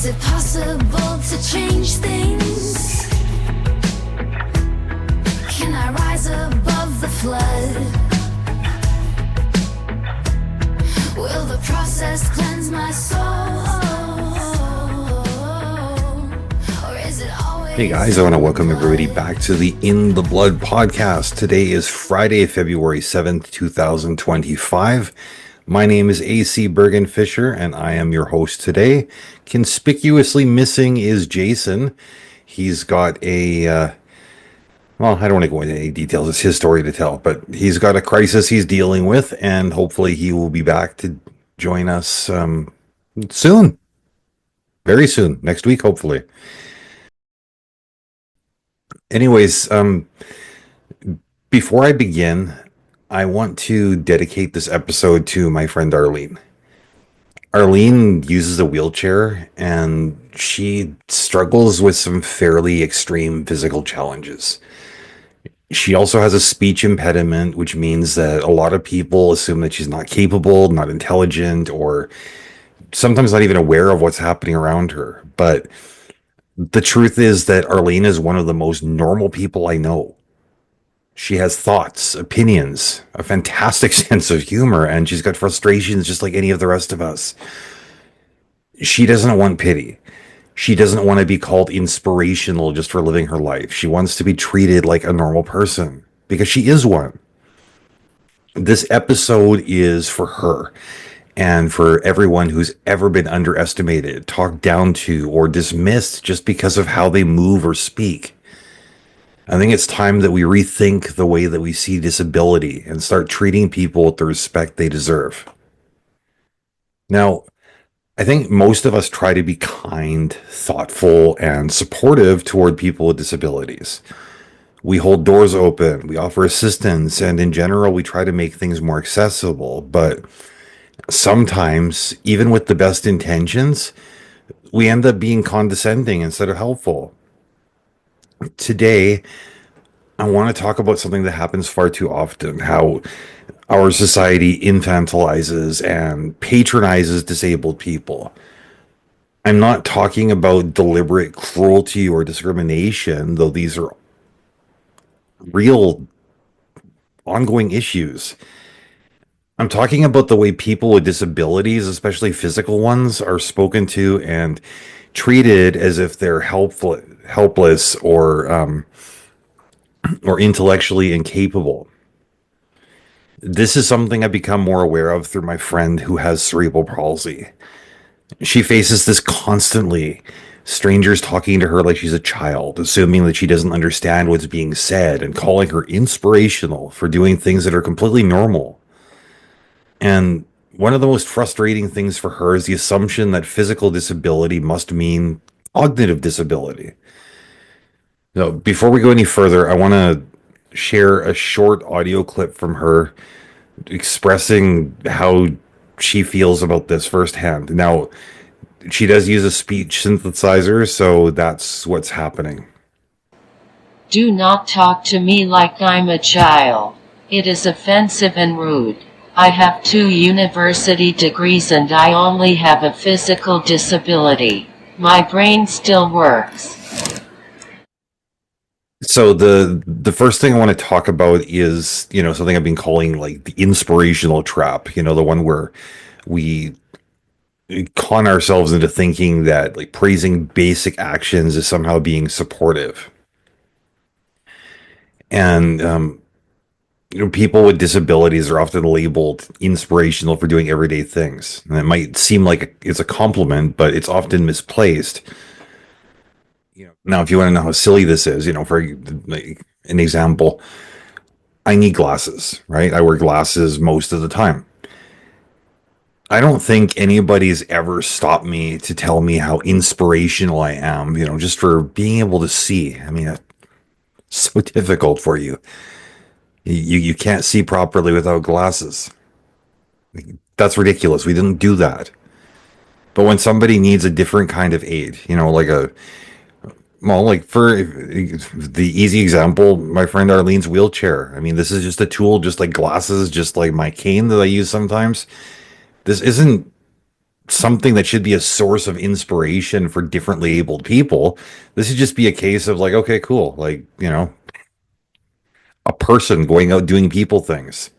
Is it possible to change things? Can I rise above the flood? Will the process cleanse my soul? Or is it always... Hey guys, I want to welcome everybody back to the In the Blood podcast. Today is Friday, February 7th, 2025. My name is AC Bergen-Fischer, and I am your host today. Conspicuously missing is Jason. He's got a, well, I don't want to go into any details. It's his story to tell, but he's got a crisis he's dealing with, and hopefully he will be back to join us soon. Very soon. Next week, hopefully. Anyways, before I begin, I want to dedicate this episode to my friend Arlene. Arlene uses a wheelchair and she struggles with some fairly extreme physical challenges. She also has a speech impediment, which means that a lot of people assume that she's not capable, not intelligent, or sometimes not even aware of what's happening around her. But the truth is that Arlene is one of the most normal people I know. She has thoughts, opinions, a fantastic sense of humor, and she's got frustrations just like any of the rest of us. She doesn't want pity. She doesn't want to be called inspirational just for living her life. She wants to be treated like a normal person because she is one. This episode is for her and for everyone who's ever been underestimated, talked down to, or dismissed just because of how they move or speak. I think it's time that we rethink the way that we see disability and start treating people with the respect they deserve. Now, I think most of us try to be kind, thoughtful, and supportive toward people with disabilities. We hold doors open, we offer assistance, and in general, we try to make things more accessible. But sometimes, even with the best intentions, we end up being condescending instead of helpful. Today, I want to talk about something that happens far too often, how our society infantilizes and patronizes disabled people. I'm not talking about deliberate cruelty or discrimination, though these are real ongoing issues. I'm talking about the way people with disabilities, especially physical ones, are spoken to and treated as if they're helpless or intellectually incapable. This is something I've become more aware of through my friend who has cerebral palsy. She faces this constantly. Strangers talking to her like she's a child, assuming that she doesn't understand what's being said, and calling her inspirational for doing things that are completely normal. And one of the most frustrating things for her is the assumption that physical disability must mean cognitive disability. Now, before we go any further, I want to share a short audio clip from her expressing how she feels about this firsthand. Now, she does use a speech synthesizer, so that's what's happening. Do not talk to me like I'm a child. It is offensive and rude. I have 2 university degrees and I only have a physical disability. My brain still works. So the first thing I want to talk about is, something I've been calling like the inspirational trap, the one where we con ourselves into thinking that like praising basic actions is somehow being supportive. And people with disabilities are often labeled inspirational for doing everyday things. And it might seem like it's a compliment, but it's often misplaced. Now, if you want to know how silly this is, for like, an example, I need glasses, right? I wear glasses most of the time. I don't think anybody's ever stopped me to tell me how inspirational I am, just for being able to see. I mean, it's so difficult for you. You can't see properly without glasses. That's ridiculous. We didn't do that. But when somebody needs a different kind of aid, like for the easy example, my friend Arlene's wheelchair. I mean, this is just a tool, just like glasses, just like my cane that I use sometimes. This isn't something that should be a source of inspiration for differently abled people. This should just be a case of like, okay, cool. Like, a person going out doing people things.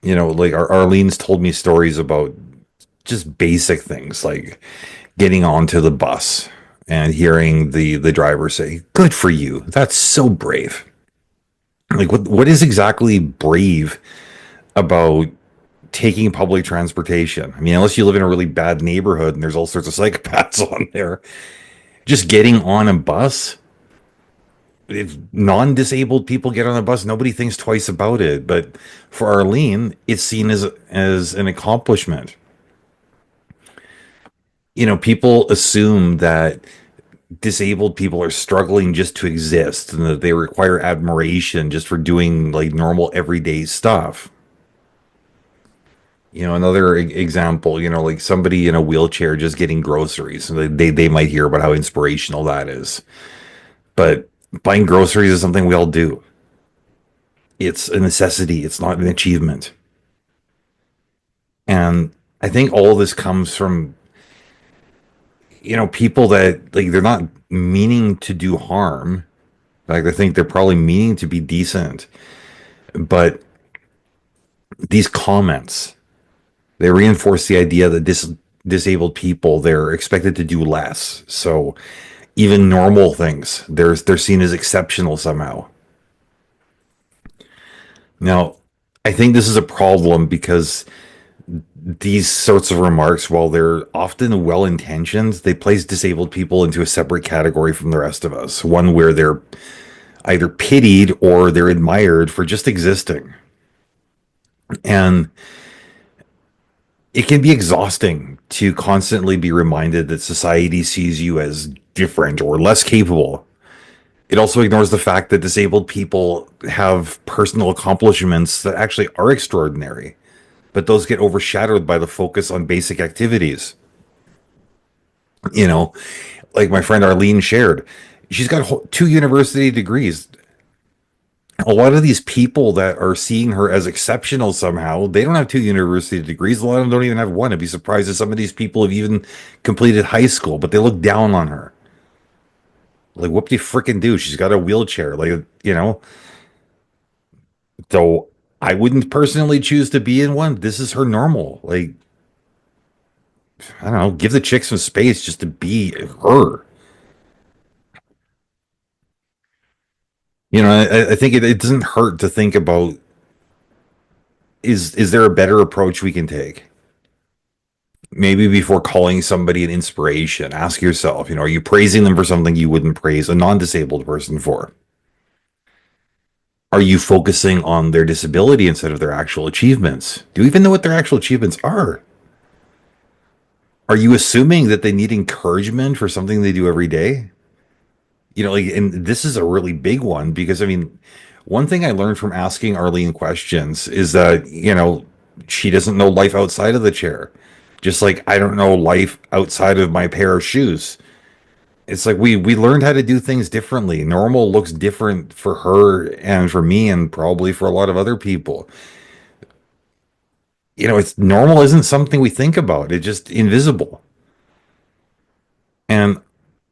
Like Arlene's told me stories about just basic things like getting onto the bus and hearing the driver say, "Good for you. That's so brave." Like what is exactly brave about taking public transportation? I mean, unless you live in a really bad neighborhood and there's all sorts of psychopaths on there. Just getting on a bus, if non-disabled people get on a bus, nobody thinks twice about it. But for Arlene, it's seen as an accomplishment. People assume that disabled people are struggling just to exist and that they require admiration just for doing like normal everyday stuff. Another example, like somebody in a wheelchair just getting groceries. And they might hear about how inspirational that is. But buying groceries is something we all do. It's a necessity, it's not an achievement. And I think all of this comes from, people that like they're not meaning to do harm. Like I think they're probably meaning to be decent. But these comments, they reinforce the idea that disabled people, they're expected to do less. So even normal things, they're seen as exceptional somehow. Now, I think this is a problem because these sorts of remarks, while they're often well intentioned, they place disabled people into a separate category from the rest of us, one where they're either pitied or they're admired for just existing. And it can be exhausting to constantly be reminded that society sees you as different or less capable. It also ignores the fact that disabled people have personal accomplishments that actually are extraordinary, but those get overshadowed by the focus on basic activities. You know, like my friend Arlene shared, she's got 2 university degrees. A lot of these people that are seeing her as exceptional somehow, they don't have 2 university degrees. A lot of them don't even have one. I'd be surprised if some of these people have even completed high school, but they look down on her. Like, what do you freaking do? She's got a wheelchair. Like, though I wouldn't personally choose to be in one. This is her normal. Like, I don't know, give the chick some space just to be her. I think it doesn't hurt to think about, is there a better approach we can take? Maybe before calling somebody an inspiration, ask yourself, are you praising them for something you wouldn't praise a non-disabled person for? Are you focusing on their disability instead of their actual achievements? Do you even know what their actual achievements are? Are you assuming that they need encouragement for something they do every day? And this is a really big one because, I mean, one thing I learned from asking Arlene questions is that, she doesn't know life outside of the chair. Just like I don't know life outside of my pair of shoes. It's like we learned how to do things differently. Normal looks different for her and for me and probably for a lot of other people. It's normal isn't something we think about. It's just invisible. And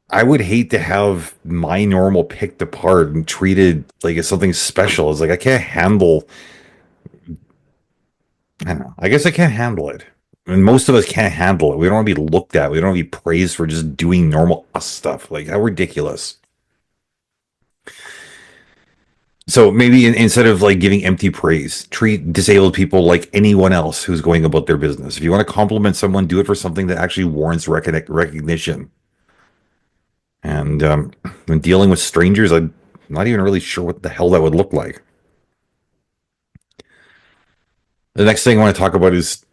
I would hate to have my normal picked apart and treated like it's something special. It's like I can't handle. I don't know. I guess I can't handle it. And most of us can't handle it. We don't want to be looked at. We don't want to be praised for just doing normal us stuff. Like how ridiculous. So maybe instead of like giving empty praise, treat disabled people like anyone else who's going about their business. If you want to compliment someone, do it for something that actually warrants recognition. And when dealing with strangers, I'm not even really sure what the hell that would look like. The next thing I want to talk about is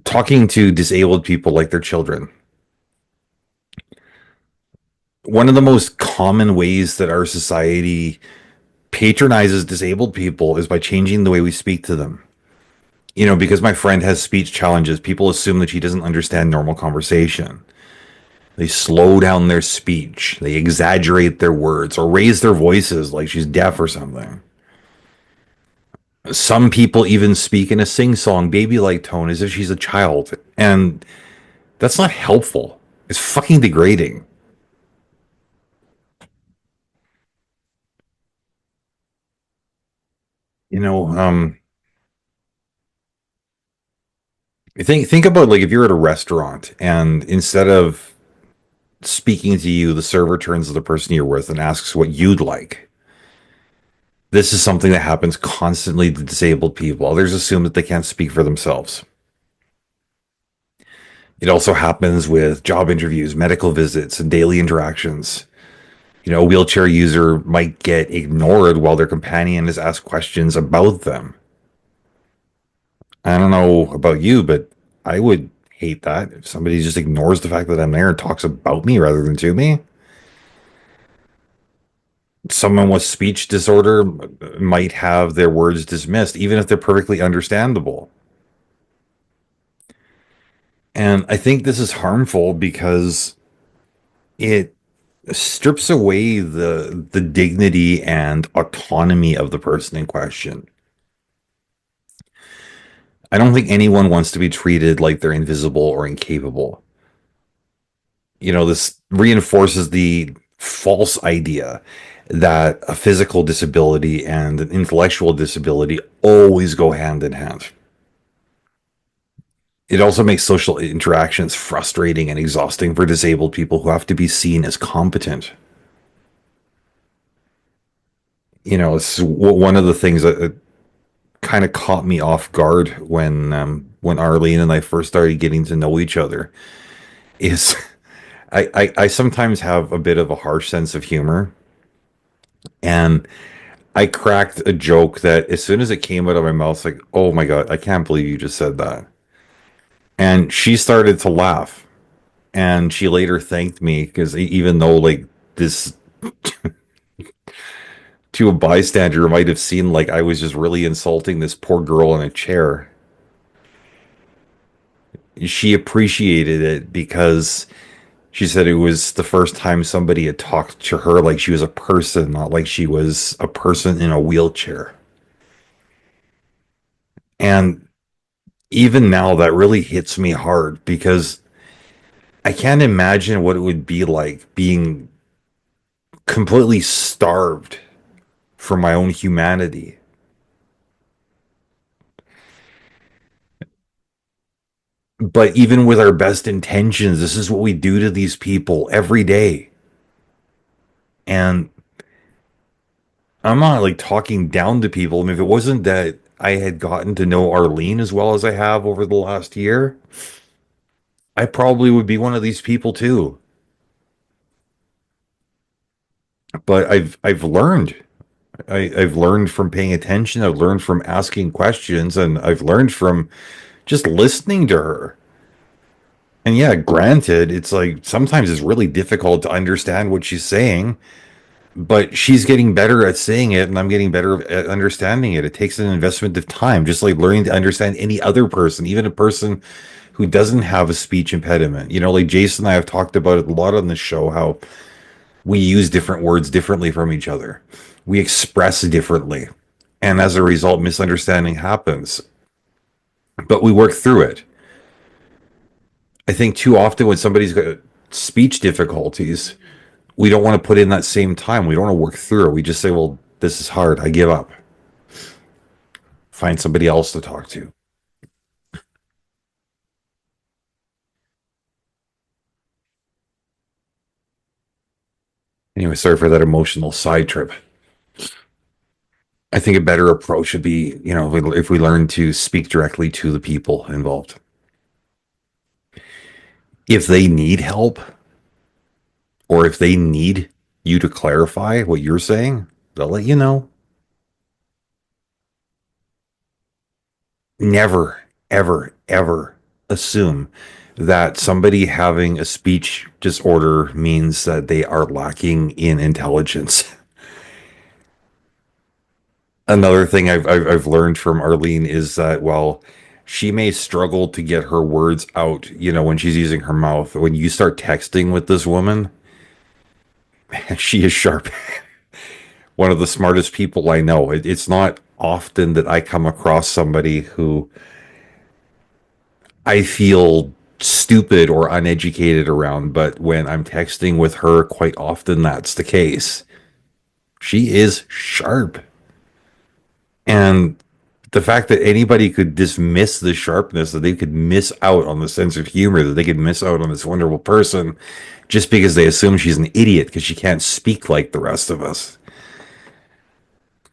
talking to disabled people like they're children. One of the most common ways that our society patronizes disabled people is by changing the way we speak to them. Because my friend has speech challenges, people assume that she doesn't understand normal conversation. They slow down their speech, they exaggerate their words, or raise their voices like she's deaf or something. Some people even speak in a sing-song, baby-like tone as if she's a child. And that's not helpful. It's fucking degrading. You know, think about like if you're at a restaurant and instead of speaking to you, the server turns to the person you're with and asks what you'd like. This is something that happens constantly to disabled people. Others assume that they can't speak for themselves. It also happens with job interviews, medical visits, and daily interactions. A wheelchair user might get ignored while their companion is asked questions about them. I don't know about you, but I would hate that if somebody just ignores the fact that I'm there and talks about me rather than to me. Someone with speech disorder might have their words dismissed, even if they're perfectly understandable. And I think this is harmful because it strips away the dignity and autonomy of the person in question. I don't think anyone wants to be treated like they're invisible or incapable. This reinforces the false idea that a physical disability and an intellectual disability always go hand in hand. It also makes social interactions frustrating and exhausting for disabled people who have to be seen as competent. It's one of the things that kind of caught me off guard when Arlene and I first started getting to know each other. Is I sometimes have a bit of a harsh sense of humor, and I cracked a joke that as soon as it came out of my mouth, like, oh my God, I can't believe you just said that. And she started to laugh. And she later thanked me because even though, like, this to a bystander might have seemed like I was just really insulting this poor girl in a chair, she appreciated it because she said it was the first time somebody had talked to her like she was a person, not like she was a person in a wheelchair. And even now, that really hits me hard because I can't imagine what it would be like being completely starved for my own humanity. But even with our best intentions, this is what we do to these people every day. And I'm not like talking down to people. I mean, if it wasn't that I had gotten to know Arlene as well as I have over the last year, I probably would be one of these people too. But I've learned. I've learned from paying attention. I've learned from asking questions, and I've learned from just listening to her. And yeah, granted, it's like sometimes it's really difficult to understand what she's saying, but she's getting better at saying it, and I'm getting better at understanding it. It takes an investment of time, just like learning to understand any other person, even a person who doesn't have a speech impediment. Like Jason and I have talked about it a lot on the show, how we use different words differently from each other. We express differently. And as a result, misunderstanding happens. But we work through it. I think too often when somebody's got speech difficulties, we don't want to put in that same time. We don't want to work through it. We just say, well, this is hard. I give up. Find somebody else to talk to. Anyway, sorry for that emotional side trip. I think a better approach would be, if we learn to speak directly to the people involved. If they need help, or if they need you to clarify what you're saying, they'll let you know. Never, ever, ever assume that somebody having a speech disorder means that they are lacking in intelligence. Another thing I've learned from Arlene is that while she may struggle to get her words out, when she's using her mouth, when you start texting with this woman, she is sharp. One of the smartest people I know. It's not often that I come across somebody who I feel stupid or uneducated around, but when I'm texting with her, quite often that's the case. She is sharp. And the fact that anybody could dismiss the sharpness, that they could miss out on the sense of humor, that they could miss out on this wonderful person just because they assume she's an idiot because she can't speak like the rest of us.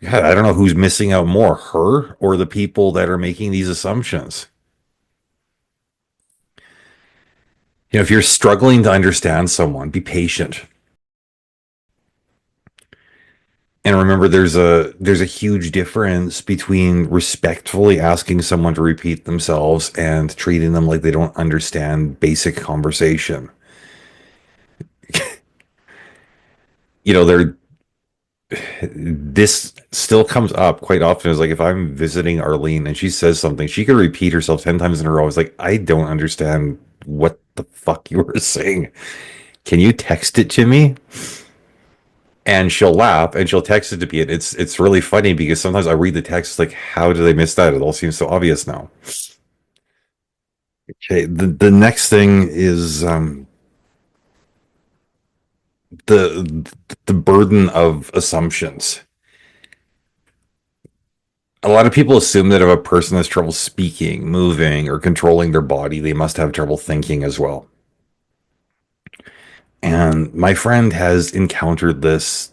God, I don't know who's missing out more, her or the people that are making these assumptions. You know, if you're struggling to understand someone, be patient. And remember, there's a huge difference between respectfully asking someone to repeat themselves and treating them like they don't understand basic conversation. You know, this still comes up quite often. Is like if I'm visiting Arlene and she says something, she could repeat herself 10 times in a row. It's like, I don't understand what the fuck you were saying. Can you text it to me? And she'll laugh and she'll text it to me. And it's really funny because sometimes I read the text like, how did I miss that? It all seems so obvious now. Okay, the next thing is the burden of assumptions. A lot of people assume that if a person has trouble speaking, moving, or controlling their body, they must have trouble thinking as well. And my friend has encountered this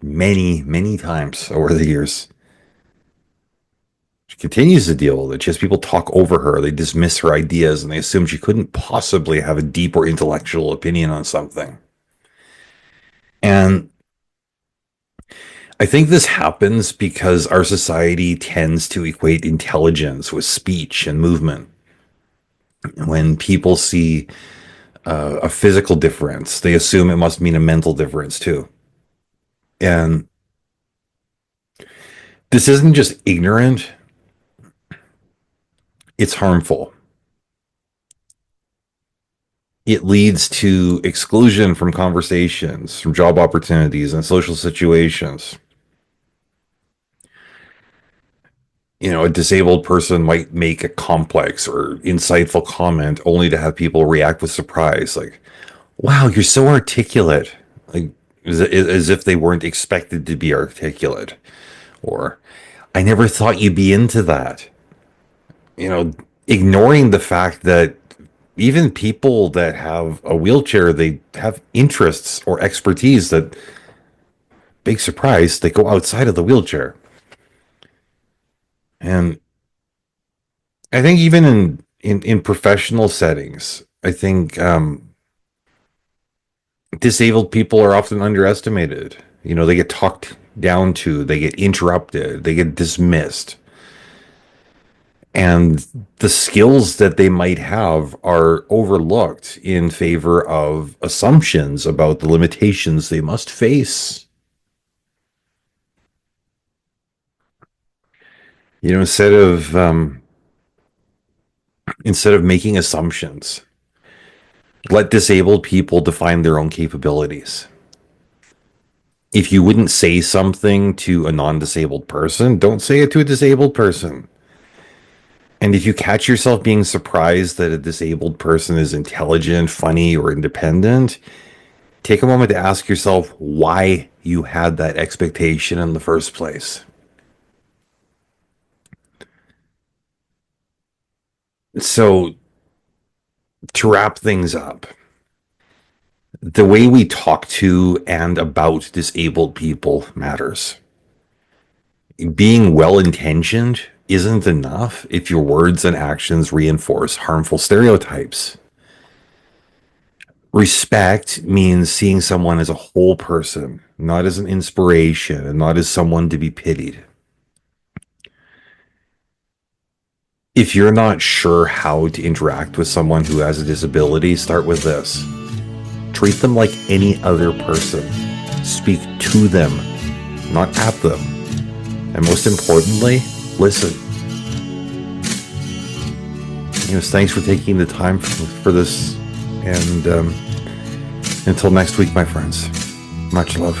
many, many times over the years. She continues to deal with it. She has people talk over her. They dismiss her ideas and they assume she couldn't possibly have a deep or intellectual opinion on something. And I think this happens because our society tends to equate intelligence with speech and movement. When people see a physical difference, they assume it must mean a mental difference too. And this isn't just ignorant, it's harmful. It leads to exclusion from conversations, from job opportunities, and social situations. You know, a disabled person might make a complex or insightful comment only to have people react with surprise, like, wow, you're so articulate. Like, as if they weren't expected to be articulate. Or, I never thought you'd be into that. You know, ignoring the fact that even people that have a wheelchair, they have interests or expertise that, big surprise, they go outside of the wheelchair. And I think even in professional settings, I think disabled people are often underestimated. You know, they get talked down to, they get interrupted, they get dismissed. And the skills that they might have are overlooked in favor of assumptions about the limitations they must face. You know, instead of making assumptions, let disabled people define their own capabilities. If you wouldn't say something to a non-disabled person, don't say it to a disabled person. And if you catch yourself being surprised that a disabled person is intelligent, funny, or independent, take a moment to ask yourself why you had that expectation in the first place. So, to wrap things up, the way we talk to and about disabled people matters. Being well-intentioned isn't enough if your words and actions reinforce harmful stereotypes. Respect means seeing someone as a whole person, not as an inspiration and not as someone to be pitied. If you're not sure how to interact with someone who has a disability, start with this. Treat them like any other person. Speak to them, not at them. And most importantly, listen. Anyways, thanks for taking the time for this. And until next week, my friends, much love.